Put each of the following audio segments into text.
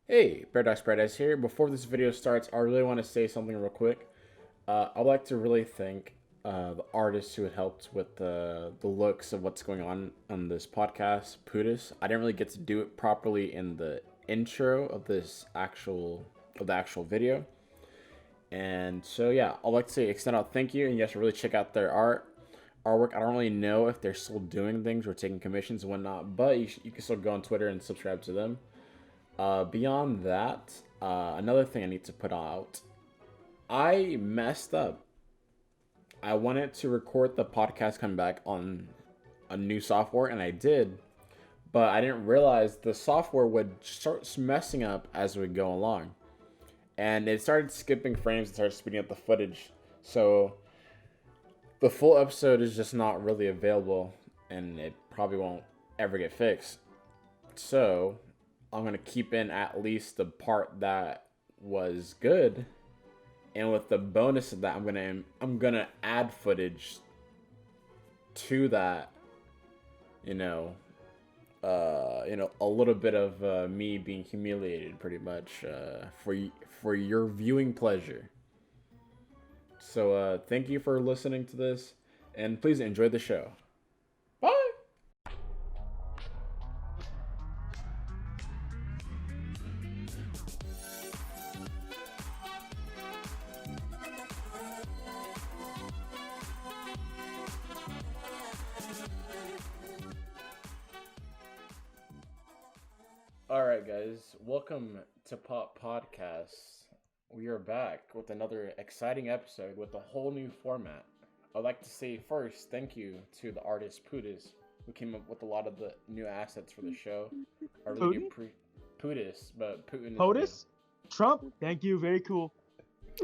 Hey, Paradise here. Before this video starts, I really want to say something real quick. I'd like to really thank the artists who had helped with the looks of what's going on this podcast, POP². I didn't really get to do it properly in the intro of the actual video, and so yeah, I'd like to say extend out thank you, and you guys should really check out their artwork. I don't really know if they're still doing things or taking commissions and whatnot, but you can still go on Twitter and subscribe to them. Beyond that, another thing I need to put out. I messed up. I wanted to record the podcast coming back on a new software, and I did, but I didn't realize the software would start messing up as we go along. And it started skipping frames and started speeding up the footage. So the full episode is just not really available, and it probably won't ever get fixed. So I'm gonna keep in at least the part that was good, and with the bonus of that, I'm gonna add footage to that. A little bit of me being humiliated, pretty much, for your viewing pleasure. So thank you for listening to this, and please enjoy the show. Bye. Alright, guys, welcome to POP². We are back with another exciting episode with a whole new format. I'd like to say first, thank you to the artist POP², who came up with a lot of the new assets for the show. I really do POP², but Putin is POTUS? Trump? Thank you, very cool.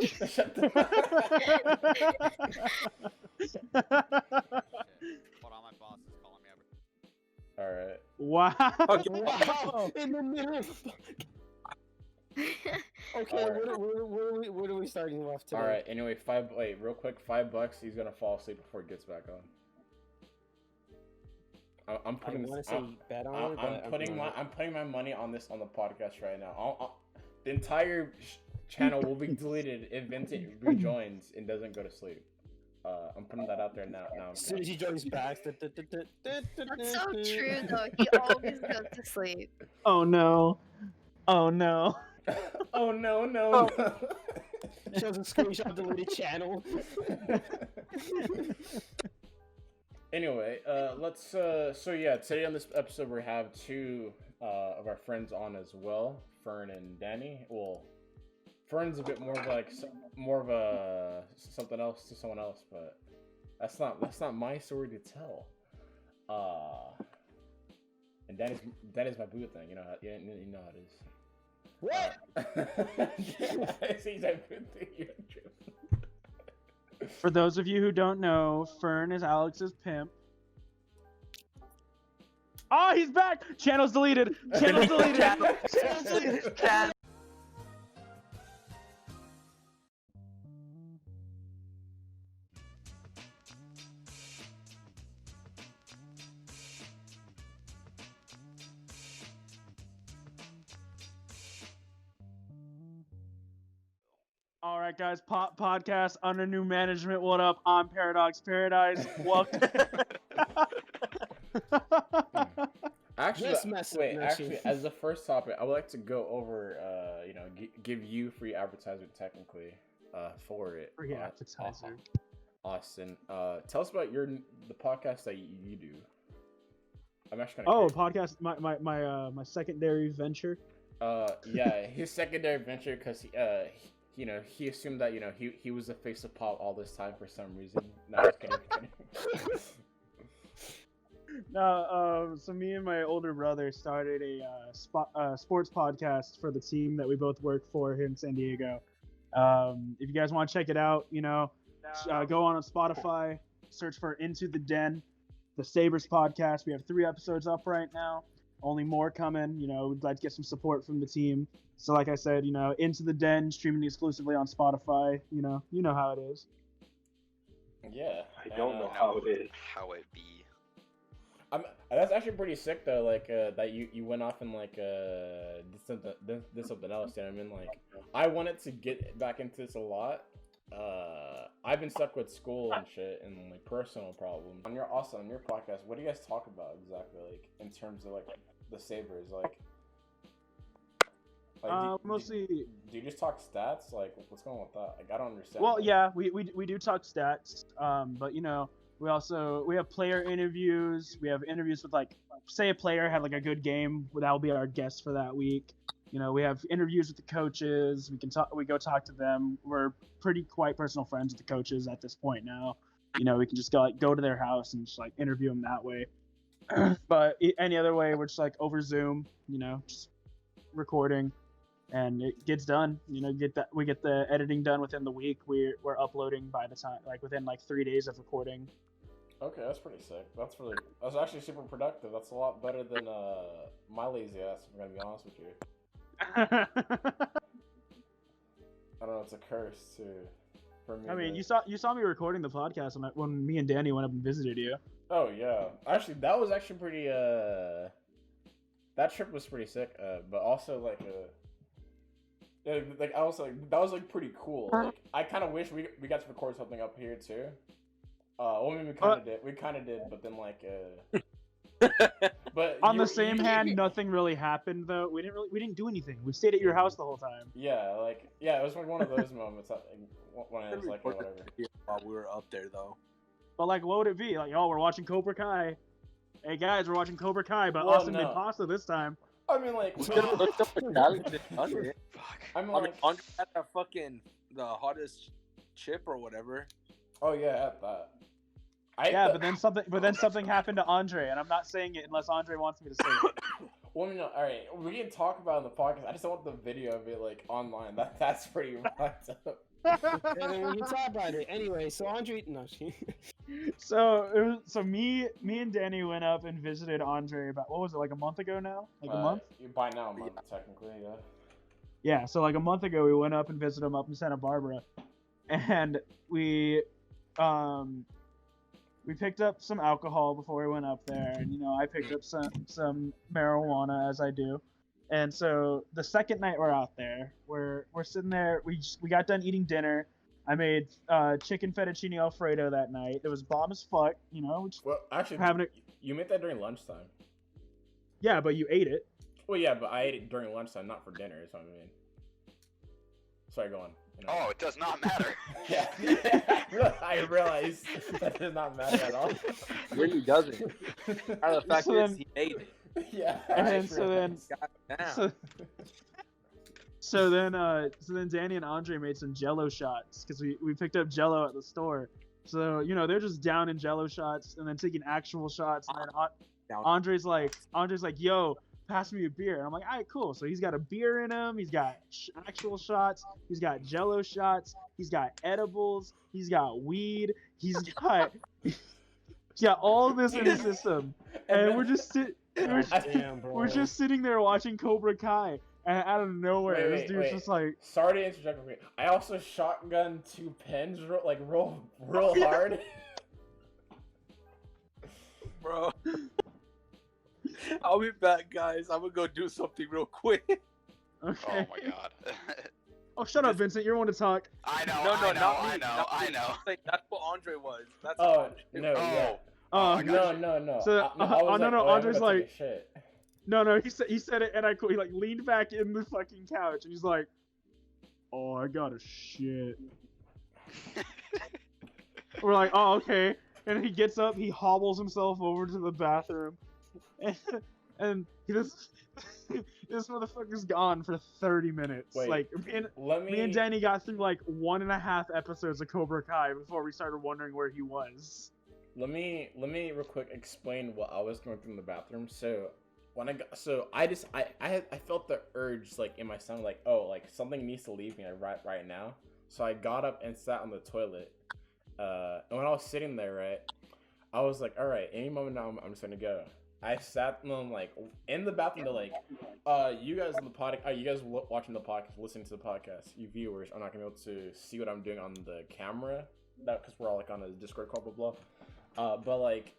Shut the Hold on, my boss is calling me over. Alright. Wow. Okay, wow. In the middle of Okay, Alright. where are we starting off today? Alright, anyway, real quick, $5, he's gonna fall asleep before he gets back on. I'm putting I'm putting my money on this on the podcast right now. The entire channel will be deleted if Vincent rejoins and doesn't go to sleep. I'm putting that out there now. As soon as he joins back. That's so true, though. He always goes to sleep. Oh no. Oh no. Oh no. Shows a screenshot deleted channel. Anyway, let's so yeah, today on this episode we have two of our friends on as well, Fern and Danny. Well, Fern's a bit more of a something else to someone else, but that's not my story to tell. And Danny's my boo thing, you know how it is. What? He's my boo thing. For those of you who don't know, Fern is Alex's pimp. Oh, he's back! Channel's deleted! Channel's deleted! Channel's deleted! All right, guys, podcast under new management. What up? I'm Paradox Paradise. Welcome. Actually, Yes, as the first topic, I would like to go over, give you free advertisement technically, for it. Free advertiser. Austin, tell us about the podcast that you do. I'm actually Podcast. My secondary venture. Yeah, his secondary venture, because he assumed that he was the face of pop all this time for some reason. No, just kidding. No, so me and my older brother started a sports podcast for the team that we both work for here in San Diego. If you guys want to check it out, go on Spotify, search for Into the Den, the Sabers podcast. We have 3 episodes up right now. Only more coming. We'd like to get some support from the team. So like I said, Into the Den, streaming exclusively on Spotify. You know how it is. Yeah. I don't know how it is. How it be. That's actually pretty sick though. Like that you went off and like did something else. You know what I mean? Like I wanted to get back into this a lot. I've been stuck with school and shit and like personal problems. On your podcast, what do you guys talk about exactly? Like in terms of like the Sabers, like mostly. Do you just talk stats? Like what's going on with that? Like I don't understand. Well, that. yeah, we do talk stats. But you know, we have player interviews. We have interviews with like, say a player had like a good game, that'll be our guest for that week. You know, we have interviews with the coaches. We go talk to them. We're quite personal friends with the coaches at this point now. You know, we can just go to their house and just like interview them that way. But any other way, we're just like over Zoom. You know, just recording, and it gets done. You know, we get the editing done within the week. We're uploading by the time, like within like 3 days of recording. Okay, that's pretty sick. That's actually super productive. That's a lot better than my lazy ass, if I'm gonna be honest with you. I don't know, it's a curse too for me. I mean, you saw me recording the podcast when me and Danny went up and visited you. Oh yeah. Actually that was actually pretty that trip was pretty sick. But also like like I was like that was like pretty cool. Like I kinda wish we got to record something up here too. Well, I mean, we kinda did, but then like but on the same hand, nothing really happened though. We didn't do anything. We stayed at your house the whole time. Yeah, it was like one of those moments when I was like whatever. While we were up there though. But like, what would it be? Like, oh, we're watching Cobra Kai. Hey guys, we're watching Cobra Kai, but Austin made pasta this time. I mean, like, I'm like, Andre had that fucking the hottest chip or whatever. Oh yeah, at that. But then something happened to Andre, and I'm not saying it unless Andre wants me to say it. Well, no, all right, we can talk about it in the podcast. I just don't want the video of it like online. That's pretty fucked up. And you talk about it anyway. So Andre, no. So me and Danny went up and visited Andre about, what was it, like a month ago now? Like a month? By now a month, technically, yeah. Yeah, so like a month ago we went up and visited him up in Santa Barbara, and we picked up some alcohol before we went up there, and you know, I picked up some marijuana, as I do. And so the second night we're out there, we're sitting there. We got done eating dinner. I made chicken fettuccine alfredo that night. It was bomb as fuck, you know. Well, actually, you made that during lunchtime. Yeah, but you ate it. Well, yeah, but I ate it during lunchtime, not for dinner. Is what I mean. Sorry, go on. You know. Oh, it does not matter. Yeah, I realize that does not matter at all. Really doesn't. How the fact is he ate it. Yeah. And then so then Danny and Andre made some Jello shots because we picked up Jello at the store. So you know, they're just down in Jello shots and then taking actual shots. And then Andre's like, yo, pass me a beer. And I'm like, all right, cool. So he's got a beer in him. He's got actual shots. He's got Jello shots. He's got edibles. He's got weed. He's got all this in his system. And we're just sitting there watching Cobra Kai, and out of nowhere, this dude's just like. Sorry to interject me. I also shotgun 2 pens, real hard. Bro. I'll be back, guys. I'm gonna go do something real quick. Okay. Oh my god. Oh, shut up, Vincent. You're one to talk. I know. I know. Like, that's what Andre was. That's no, yeah. Oh, no. So, Andre's like, shit. No, he said it, and he like leaned back in the fucking couch, and he's like, oh, I got a shit. We're like, oh, okay. And he gets up, he hobbles himself over to the bathroom, and this motherfucker's gone for 30 minutes. Wait, like, me and Danny got through like 1.5 episodes of Cobra Kai before we started wondering where he was. Let me real quick explain what I was going through in the bathroom. So when I felt the urge like in my stomach, like, oh, like something needs to leave me right now. So I got up and sat on the toilet. And when I was sitting there, right, I was like, all right, any moment now I'm just gonna go. I sat like in the bathroom to like, you guys on the podcast, you guys watching the podcast, listening to the podcast, you viewers are not gonna be able to see what I'm doing on the camera, that because we're all like on a Discord call, blah blah. But like,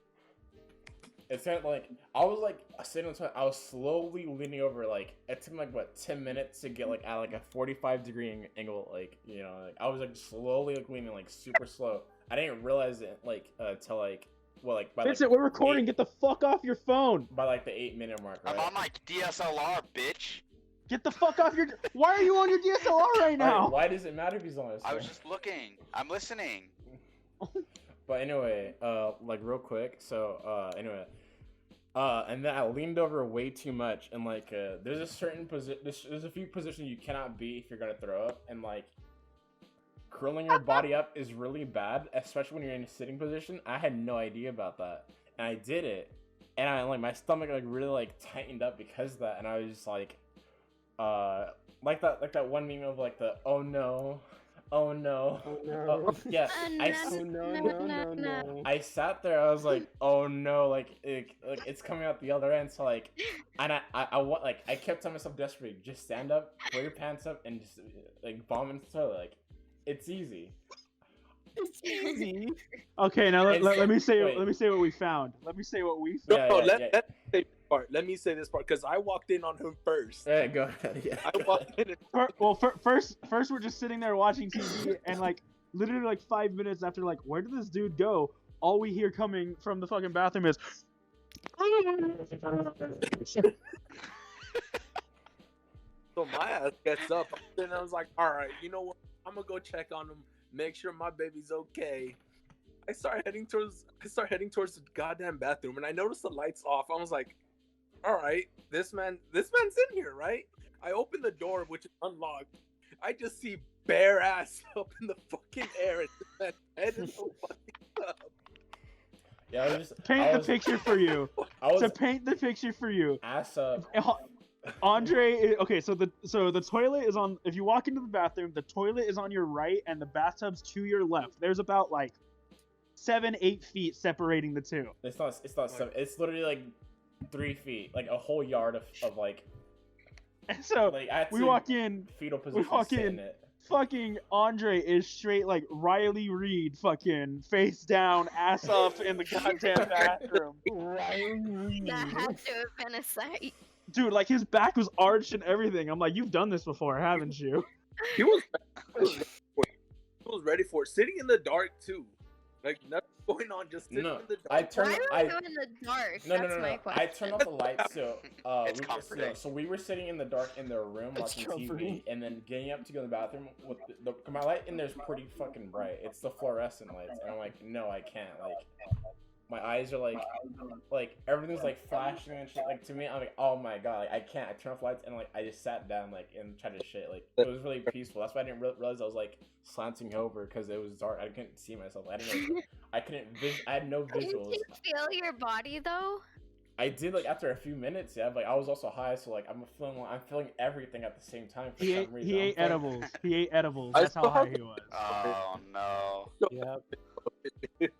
It's kind of like I was like sitting on the toilet. I was slowly leaning over. Like it took me like what 10 minutes to get like at like a 45-degree angle. Like like I was like slowly like leaning like super slow. I didn't realize it like till like by Vincent, we're recording. Get the fuck off your phone. by like the 8-minute mark. Right? I'm on my DSLR, bitch. Get the fuck off your. Why are you on your DSLR right now? Alright, why does it matter if he's on his phone? I was just looking. I'm listening. But anyway, like real quick. So anyway. And then I leaned over way too much, and like, there's a certain there's a few positions you cannot be if you're gonna throw up, and like, curling your body up is really bad, especially when you're in a sitting position. I had no idea about that, and I did it, and I like my stomach like really like tightened up because of that, and I was just like that one meme of like the oh no. Oh no! Oh no! Yeah, No! I sat there. I was like, "Oh no!" Like it's coming out the other end. So like, and I kept telling myself desperately, just stand up, pull your pants up, and just like vomit into the toilet. Like, it's easy. It's easy. Okay, now let me say wait. what we found. Let me say what we No, found. let me say this part because I walked in on him first. Yeah, go ahead. Yeah, I walked in. First we're just sitting there watching TV, and like literally like 5 minutes after, like, where did this dude go? All we hear coming from the fucking bathroom is. So my ass gets up, and I was like, "All right, you know what? I'm gonna go check on him, make sure my baby's okay." I start heading towards the goddamn bathroom, and I noticed the lights off. I was like, "All right, this man's in here, right?" I open the door, which is unlocked. I just see bare ass up in the fucking air, and this man's head is so fucking up. Yeah, I was just Paint the picture for you. I was To paint the picture for you. ass up. Andre, okay, so the toilet is on. If you walk into the bathroom, the toilet is on your right, and the bathtub's to your left. There's about like 7-8 feet separating the two. It's not 7. It's literally like 3 feet, like a whole yard of like. And so Like I had we to walk in. fetal position. walk sit in. it. Fucking Andre is straight like Riley Reid, fucking face down, ass up in the goddamn bathroom. That had to have been a sight. Dude, like his back was arched and everything. I'm like, you've done this before, haven't you? He was ready for it. Sitting in the dark too, like nothing going on. Just sitting No, in the dark. I turned. Why would we go in the dark? That's my question. I turned off the lights. So, It's comforting. so we were sitting in the dark in their room It's watching comforting. TV, and then getting up to go to the bathroom with my light in there's pretty fucking bright. It's the fluorescent lights, and I'm like, no, I can't. Like, my eyes are like everything's like flashing and shit. Like to me, I'm like, oh my god, like I can't. I turned off lights and like I just sat down like and tried to shit. Like it was really peaceful. That's why I didn't realize I was like slanting over because it was dark. I couldn't see myself. I had no Didn't visuals. you feel your body though? I did like after a few minutes, yeah. But I was also high, so like I'm feeling everything at the same time. For He some ate, reason. he ate I'm edibles. He ate edibles. I That's how saw- high he was. Oh no. Yep.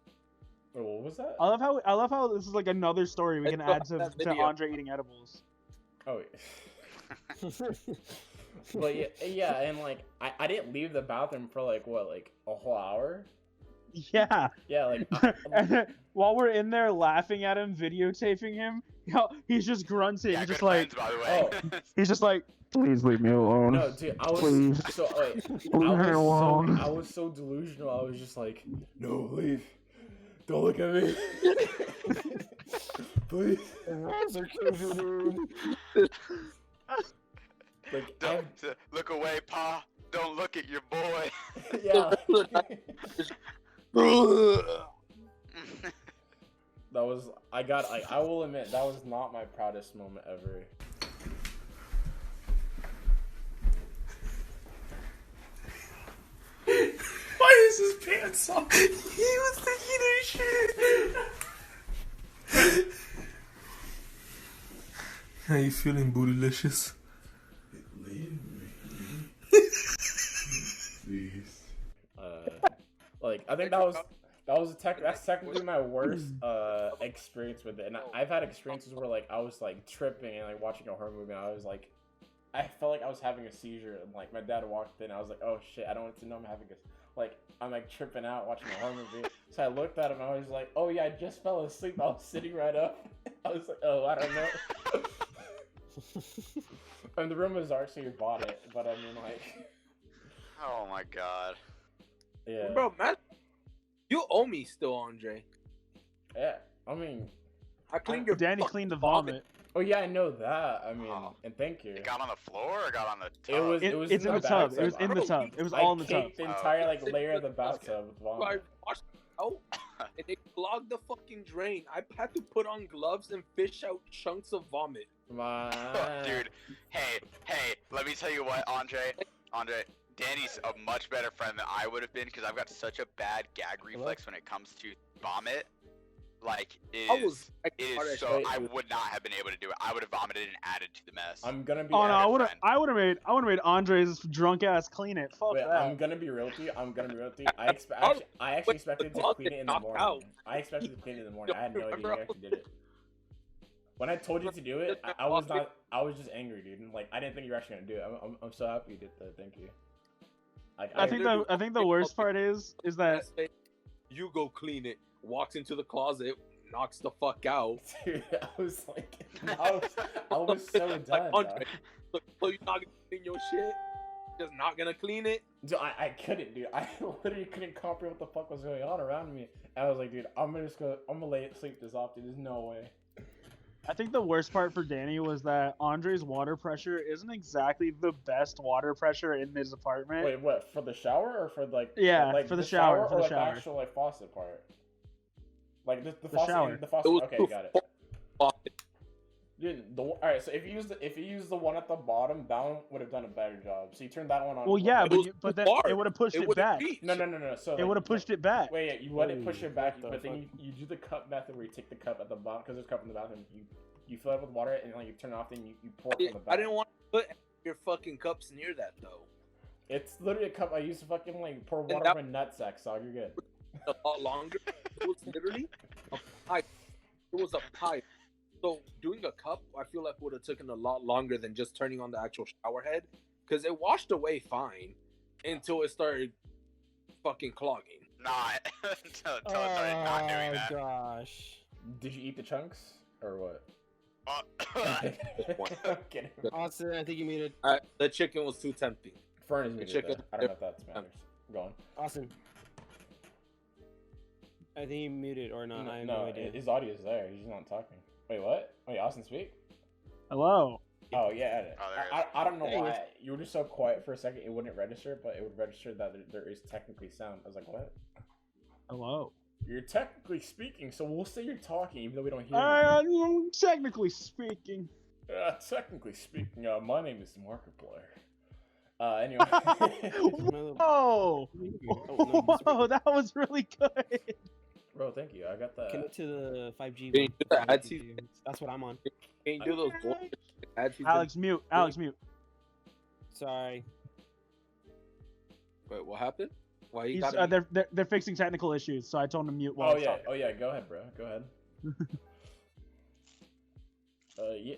Oh, what was that? I love how this is like another story we I can saw add to that video. Andre eating edibles. Oh, but yeah, and like I didn't leave the bathroom for like what, like a whole hour. Yeah. Yeah, like And then, while we're in there laughing at him, videotaping him, he's just grunting, Yeah, just good like friends, by the way. he's just like, please leave me alone. no, dude, I was Please. so like, I was so delusional. I was just like, no, leave. Don't look at me. Please. Like, Don't look away, Pa. Don't look at your boy. yeah. That was, I will admit, that was not my proudest moment ever. Why is his pants off? He was thinking of shit. How you feeling, bootylicious? Like, I think that's technically my worst experience with it. And I've had experiences where like I was like tripping and like watching a horror movie and I was like, I felt like I was having a seizure and like my dad walked in, I was like, oh shit, I don't want to know I'm having like I'm like tripping out watching a horror movie. So I looked at him and I was like, oh yeah, I just fell asleep. I was sitting right up. I was like, oh, I don't know. And the room was dark, so you bought it. But I mean, like, Oh my god. yeah, Bro, man, you owe me still, Andre. yeah. I mean, I cleaned your Danny fucking cleaned the vomit. oh yeah, I know that. I mean, Oh. and thank you. It got on the floor or got on the It tub? was It's in the tub. bathtub. It was in the tub. It was all in the I tub. caked the entire like Oh. layer of the bathtub with So I vomit. washed it out, and it clogged the fucking drain. I had to put on gloves and fish out chunks of vomit. Dude, hey, let me tell you what, Andre, Danny's a much better friend than I would have been because I've got such a bad gag reflex when it comes to vomit. Like, it is so, I would not have been able to do it. I would have vomited and added to the mess. I'm gonna be. Oh no, Friend. I would have made Andre's drunk ass clean it. Fuck Wait, that. I'm gonna be real with you. I actually expected to clean it in the morning. I expected to clean it in the morning. I had no idea you actually did it. When I told you to do it, I was not. I was just angry, dude. Like I didn't think you were actually gonna do it. I'm so happy you did that. Thank you. Like I think the worst part is that You go clean it. Walks into the closet, knocks the fuck out. dude, I was like, I was so done. Like, dog. Andre, so you're not gonna clean your shit? Just not gonna clean it? Dude, I couldn't, dude. I literally couldn't comprehend what the fuck was going on around me. I was like, dude, I'm gonna lay it sleep this off, dude. There's no way. I think the worst part for Danny was that Andre's water pressure isn't exactly the best water pressure in his apartment. Wait, what? For the shower or for like? Yeah, like for the shower, for or the like shower. the actual like faucet part. Like the The faucet. shower. The faucet. It was Okay, too got it. fucking- Dude, all right. So if you use the one at the bottom, that one would have done a better job. So you turned that one on. Well, yeah, was but too then hard. it would have pushed it would've back. reached. No. So It like, would have pushed it back. Wait, yeah, you let it push Holy, it back, what the but then fuck? you do the cup method where you take the cup at the bottom because there's a cup in the bathroom. You fill it with water and like you turn it off, then you pour it from the back. I didn't want to put your fucking cups near that though. It's literally a cup I used to fucking like pour water that- from my nutsack, so you're good. A lot longer. It was literally a pipe. It was a pipe. So doing a cup, I feel like would have taken a lot longer than just turning on the actual shower head, because it washed away fine until it started fucking clogging. Not. Until it started not doing that. Gosh. Did you eat the chunks or what? Uh, I'm kidding. Austin, I think you muted. The chicken was too tempting. Fern is muted, chicken- though. I don't know if that matters. Go on. Austin. I think you muted or not. I have no idea. His audio is there. He's just not talking. Wait, what? Wait, Austin, speak? Hello. Oh, yeah. Oh, there it is. I don't know There he why. You were just so quiet for a second, it wouldn't register, but it would register that there is technically sound. I was like, what? Hello. You're technically speaking, so we'll say you're talking, even though we don't hear you. Technically speaking. Technically speaking, my name is Markiplier. Anyway. Whoa! Oh, no, Whoa, that was really good. Bro, thank you. I got that. Connect to the 5G. Can you do the one. ad season? That's what I'm on. Can you do those bullshit ads? Alex, mute. Alex, mute. Sorry. Wait, what happened? Why you He's, got they're fixing technical issues, so I told him to mute while Oh he's yeah, talking. oh yeah. Go ahead, bro. Go ahead. Yeah.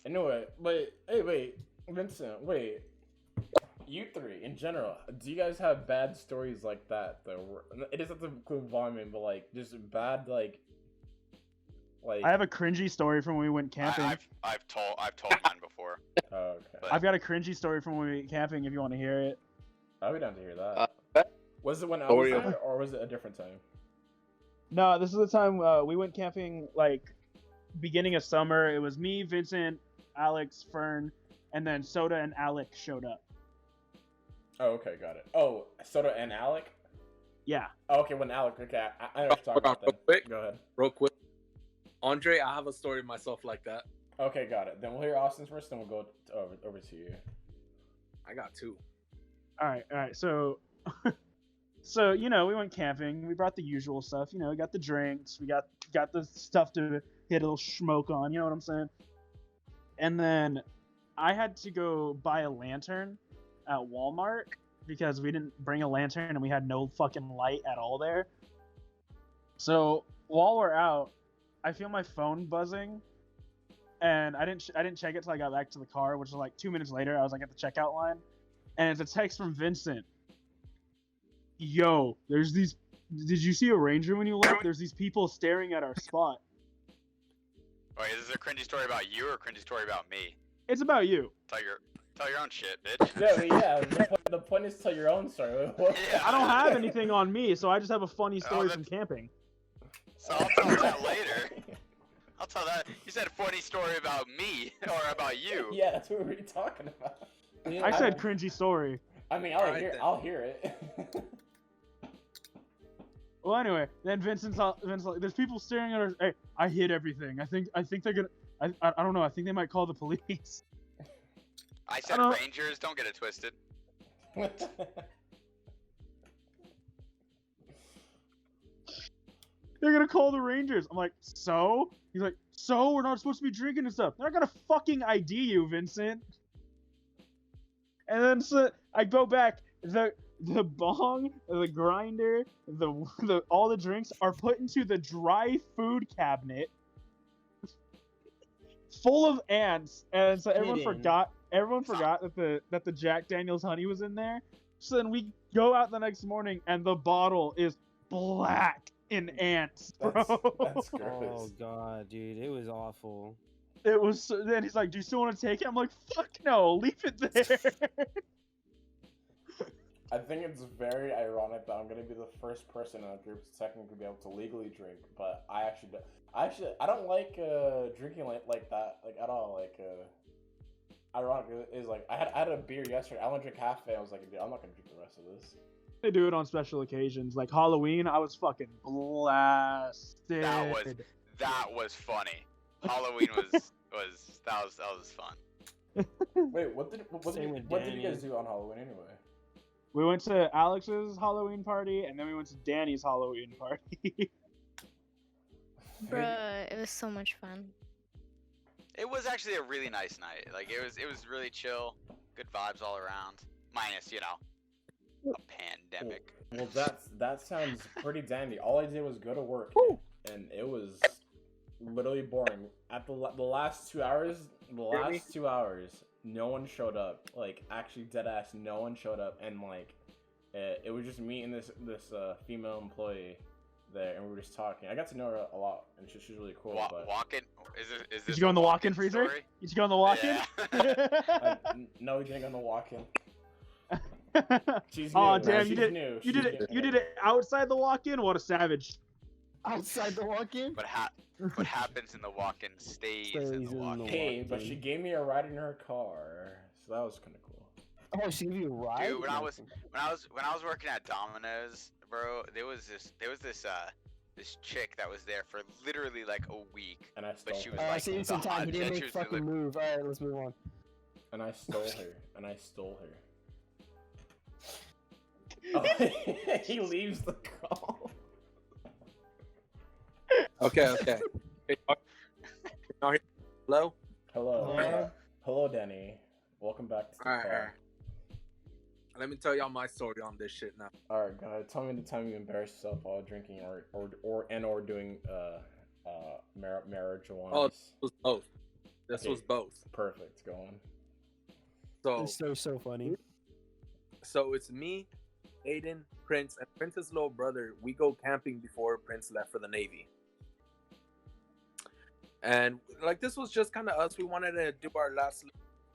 Anyway, wait. Hey, wait, Vincent. Wait. You three, in general, do you guys have bad stories like that? Though it doesn't have to include vomit, but like just bad like. I have a cringy story from when we went camping. I've told mine before. Oh, okay. I've got a cringy story from when we went camping. If you want to hear it. I'll be down to hear that. Was it when I Or was you- there, or was it a different time? No, this is the time we went camping. Like beginning of summer. It was me, Vincent, Alex, Fern, and then Soda and Alec showed up. Oh, okay, got it. Oh, Soda and Alec. Yeah. Oh, okay, when Alec. Okay, I know what you're talking about. Real Then. quick. Go ahead. real quick? Andre, I have a story myself like that. Okay, got it. Then we'll hear Austin's first, then we'll go over to you. I got two. All right. So, so we went camping. We brought the usual stuff. We got the drinks. We got the stuff to hit a little smoke on. You know what I'm saying? And then I had to go buy a lantern at Walmart because we didn't bring a lantern and we had no fucking light at all there. So while we're out, I feel my phone buzzing, and I didn't check it till I got back to the car, which was like 2 minutes later. I was like at the checkout line, and it's a text from Vincent. yo, there's these. Did you see a ranger when you left? There's these people staring at our spot. Wait, is this a cringy story about you or a cringy story about me? It's about you. Tell your own shit, bitch. Yeah. The point is to tell your own story. Yeah. I don't have anything on me, so I just have a funny story that- from camping. So I'll tell that later. I'll tell that. You said a funny story about me or about you. Yeah, that's what we were talking about. I said cringy story. I mean, Alright then. I'll hear it. Well, anyway, then Vincent's like, there's people staring at us. Hey, I hid everything. I think they're gonna. I don't know. I think they might call the police. I said don't- Rangers. Don't get it twisted. They're gonna call the Rangers. I'm like, so? He's like, so? We're not supposed to be drinking and stuff. They're not gonna fucking ID you, Vincent. And then so I go back. The bong, the grinder, the all the drinks are put into the dry food cabinet, full of ants, and so everyone Hidden. forgot. Everyone forgot that the Jack Daniel's honey was in there. So then we go out the next morning, and the bottle is black in ants, bro. That's Oh gross. god, dude, it was awful. It was. Then he's like, "Do you still want to take it?" I'm like, "Fuck no, leave it there." I think it's very ironic that I'm gonna be the first person in a group to technically be able to legally drink, but I don't like drinking like that at all. Ironic is like I had a beer yesterday. I only drank half of it. I was like, dude, I'm not gonna drink the rest of this. They do it on special occasions, like Halloween. I was fucking blasted. That was funny. Halloween was fun. Wait, what did Same you with guys Danny. do on Halloween anyway? We went to Alex's Halloween party, and then we went to Danny's Halloween party. Bruh, it was so much fun. It was actually a really nice night. Like it was really chill, good vibes all around. Minus, a pandemic. Well, that sounds pretty dandy. All I did was go to work, and it was literally boring. At the last 2 hours, no one showed up. Like, actually, dead ass, no one showed up, and like, it was just me and this female employee there, and we were just talking. I got to know her a lot, and she's really cool. But Walk-in? Is this Did you go in the walk-in freezer? story? Did you go in the walk-in? no, we didn't go to walk-in. She's new. Oh man. damn! She's You did. new. You She's did it. new. You did it outside the walk-in. What a savage! Outside the walk-in? What happens in the walk-in stays in Stays the in the walk-in. Hey, but she gave me a ride in her car, so that was kind of cool. Oh, she gave you a ride? Dude, when I was working at Domino's, bro, there was this chick that was there for literally like a week. And I stole But she her. was like, save some the time. He didn't hot- make she was fucking really- move. Alright, let's move on. And I stole her. Oh, he leaves the call. Okay. Hello. Hello. Hello, Danny. Welcome back to the Alright, call. alright. Let me tell y'all my story on this shit now. Alright, go ahead. Tell me the time you embarrassed yourself while drinking or doing marijuana. Oh, this was both. This Okay. was both. Perfect. Go on. So So funny. So it's me, Aiden, Prince, and Prince's little brother. We go camping before Prince left for the Navy. And like this was just kind of us. We wanted to do our last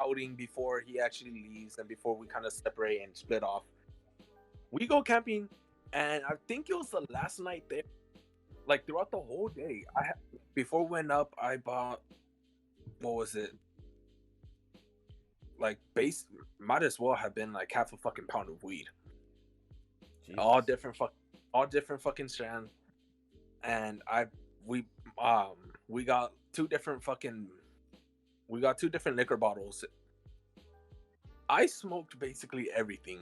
outing before he actually leaves and before we kind of separate and split off. We go camping, and I think it was the last night there. Like throughout the whole day, before we went up, I bought, what was it? Like might as well have been like half a fucking pound of weed. Jesus. All different fucking strands. And we got two different liquor bottles. I smoked basically everything.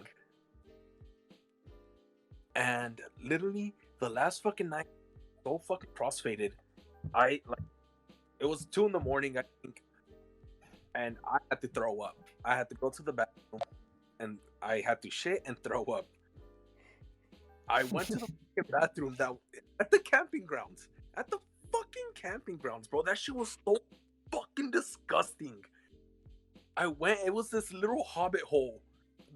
And literally the last fucking night, so fucking crossfaded. It was 2 a.m, I think, and I had to throw up. I had to go to the bathroom, and I had to shit and throw up. I went to the fucking bathroom at the camping grounds. At the fucking camping grounds, bro. That shit was so fucking disgusting. I went. It was this little hobbit hole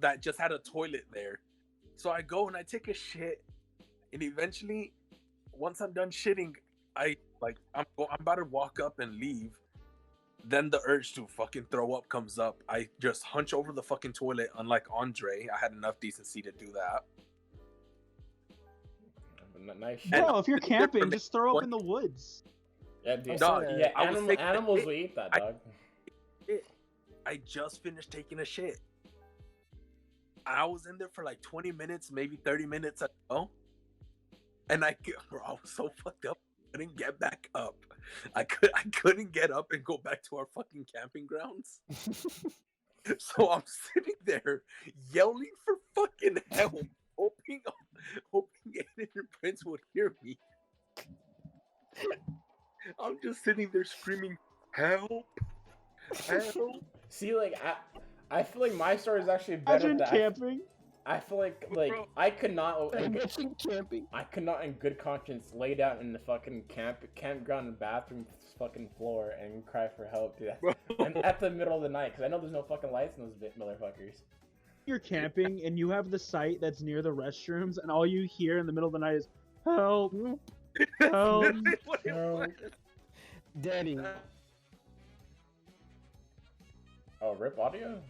that just had a toilet there, So I go and I take a shit, and eventually, once I'm done shitting, I'm about to walk up and leave. Then the urge to fucking throw up comes up. I just hunch over the fucking toilet. Unlike Andre, I had enough decency to do that. Nice shit. Bro, if you're camping, just throw up in the woods. Yeah, dude. Dog, Yeah, I was taking a animals shit. will eat that, dog. I just finished taking a shit. I was in there for like 20 minutes, maybe 30 minutes ago. And bro, I was so fucked up. I couldn't get back up. I couldn't get up and go back to our fucking camping grounds. So I'm sitting there yelling for fucking help, hoping Aiden and Prince would hear me. I'm just sitting there screaming, help, help. See, like, I feel like my story is actually better Imagine than camping. I feel like Bro. I could not Imagine camping. I could not in good conscience lay down in the fucking campground bathroom fucking floor and cry for help, dude. And at the middle of the night, because I know there's no fucking lights in those motherfuckers. You're camping and you have the site that's near the restrooms, and all you hear in the middle of the night is help, help. What it was. Danny, Oh, rip audio?